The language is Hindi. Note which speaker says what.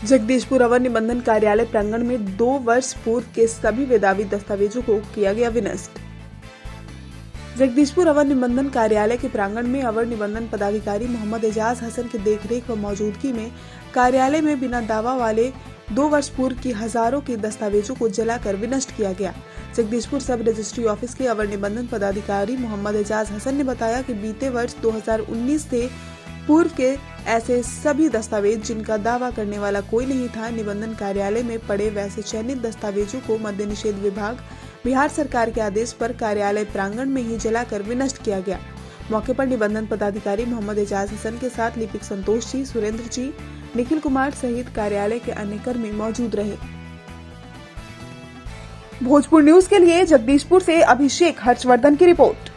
Speaker 1: जगदीशपुर अवर निबंधन कार्यालय प्रांगण में 2 वर्ष पूर्व के सभी वेदावी दस्तावेजों को किया गया विनष्ट। जगदीशपुर अवर निबंधन कार्यालय के प्रांगण में अवर निबंधन पदाधिकारी मोहम्मद एजाज हसन की देखरेख व मौजूदगी में कार्यालय में बिना दावा वाले 2 वर्ष पूर्व की हजारों के दस्तावेजों को जलाकर विनष्ट किया गया। जगदीशपुर सब रजिस्ट्री ऑफिस के अवर निबंधन पदाधिकारी मोहम्मद एजाज हसन ने बताया कि बीते वर्ष 2019 से पूर्व के ऐसे सभी दस्तावेज जिनका दावा करने वाला कोई नहीं था, निबंधन कार्यालय में पड़े वैसे चयनित दस्तावेजों को मद्य निषेध विभाग बिहार सरकार के आदेश पर कार्यालय प्रांगण में ही जलाकर विनष्ट किया गया। मौके पर निबंधन पदाधिकारी मोहम्मद एजाज हसन के साथ लिपिक संतोष जी, सुरेंद्र जी, निखिल कुमार सहित कार्यालय के अन्य कर्मी मौजूद रहे। भोजपुर न्यूज के लिए जगदीशपुर से अभिषेक हर्षवर्धन की रिपोर्ट।